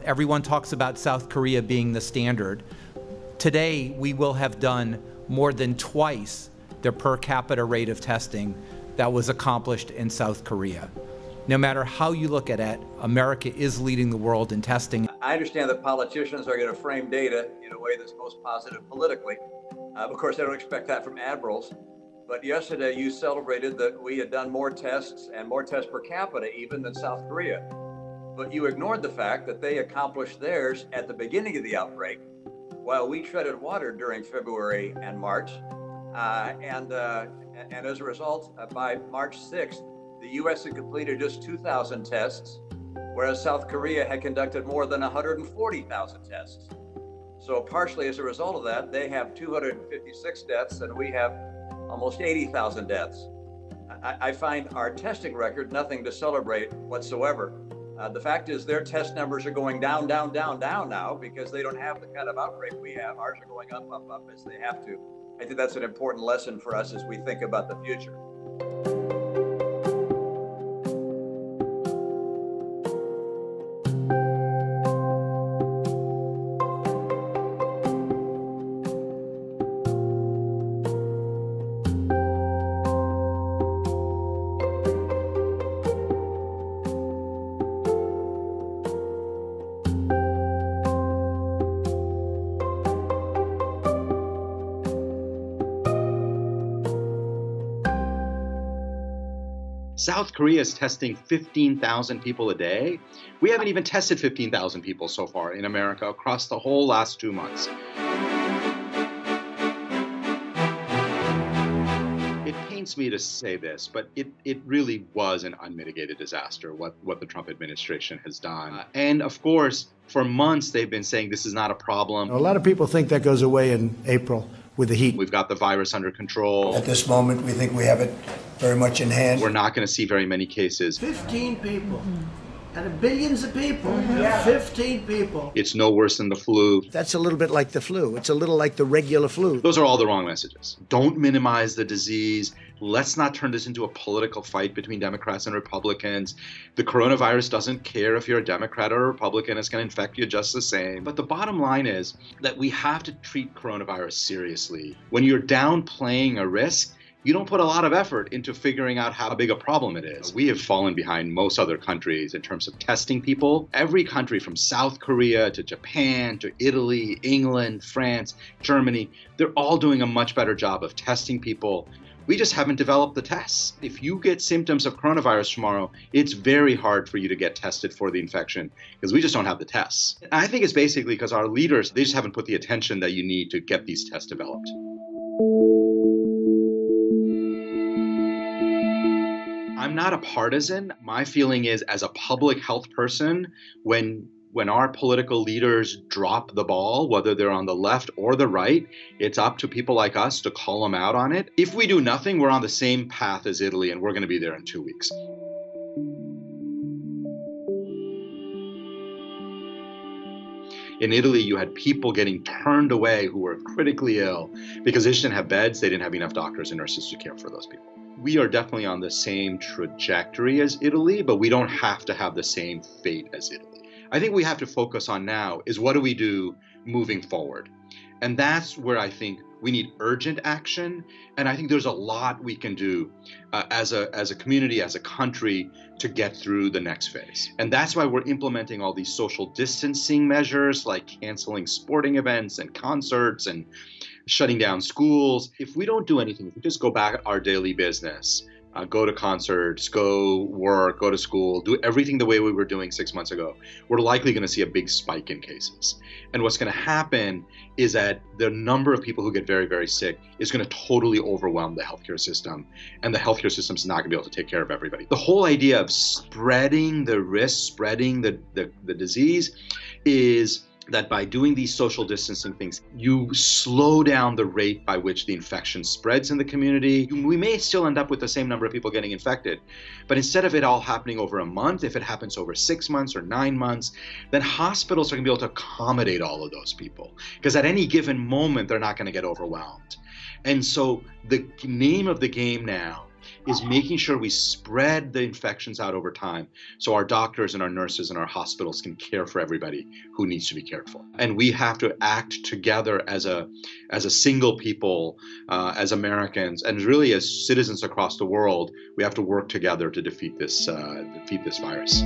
Everyone talks about South Korea being the standard. Today, we will have done more than twice the per capita rate of testing that was accomplished in South Korea. No matter how you look at it, America is leading the world in testing. I understand that politicians are going to frame data in a way that's most positive politically. Of course, I don't expect that from admirals. But yesterday, you celebrated that we had done more tests and more tests per capita even than South Korea. But you ignored the fact that they accomplished theirs at the beginning of the outbreak, while we treaded water during February and March. And as a result, by March 6th, the U.S. had completed just 2,000 tests, whereas South Korea had conducted more than 140,000 tests. So partially as a result of that, they have 256 deaths and we have almost 80,000 deaths. I find our testing record nothing to celebrate whatsoever. The fact is their test numbers are going down now because they don't have the kind of outbreak we have. Ours are going up as they have to. I think that's an important lesson for us as we think about the future. South Korea is testing 15,000 people a day. We haven't even tested 15,000 people so far in America across the whole last 2 months. It pains me to say this, but it really was an unmitigated disaster, what the Trump administration has done. And of course, for months they've been saying this is not a problem. A lot of people think that goes away in April with the heat. We've got the virus under control. At this moment, we think we have it very much in hand. We're not going to see very many cases. 15 people. Out of billions of people, 15 people. It's no worse than the flu. That's a little bit like the flu. It's a little like the regular flu. Those are all the wrong messages. Don't minimize the disease. Let's not turn this into a political fight between Democrats and Republicans. The coronavirus doesn't care if you're a Democrat or a Republican. It's going to infect you just the same. But the bottom line is that we have to treat coronavirus seriously. When you're downplaying a risk, you don't put a lot of effort into figuring out how big a problem it is. We have fallen behind most other countries in terms of testing people. Every country from South Korea to Japan to Italy, England, France, Germany, they're all doing a much better job of testing people. We just haven't developed the tests. If you get symptoms of coronavirus tomorrow, it's very hard for you to get tested for the infection because we just don't have the tests. And I think it's basically because our leaders, they just haven't put the attention that you need to get these tests developed. I'm not a partisan. My feeling is, as a public health person, when our political leaders drop the ball, whether they're on the left or the right, it's up to people like us to call them out on it. If we do nothing, we're on the same path as Italy, and we're going to be there in 2 weeks. In Italy, you had people getting turned away who were critically ill because they just didn't have beds. They didn't have enough doctors and nurses to care for those people. We are definitely on the same trajectory as Italy, but we don't have to have the same fate as Italy. I think we have to focus on now is what do we do moving forward? And that's where I think we need urgent action. And I think there's a lot we can do as a community, as a country, to get through the next phase. And that's why we're implementing all these social distancing measures like canceling sporting events and concerts and shutting down schools. If we don't do anything, if we just go back our daily business, go to concerts, go work, go to school, do everything the way we were doing 6 months ago, we're likely going to see a big spike in cases. And what's going to happen is that the number of people who get very, very sick is going to totally overwhelm the healthcare system. And the healthcare system is not going to be able to take care of everybody. The whole idea of spreading the risk, spreading the disease is that by doing these social distancing things, you slow down the rate by which the infection spreads in the community. We may still end up with the same number of people getting infected, but instead of it all happening over a month, if it happens over 6 months or 9 months, then hospitals are gonna be able to accommodate all of those people. Because at any given moment, they're not gonna get overwhelmed. And so the name of the game now is making sure we spread the infections out over time so our doctors and our nurses and our hospitals can care for everybody who needs to be cared for. And we have to act together as a single people, as Americans, and really as citizens across the world. We have to work together to defeat this virus.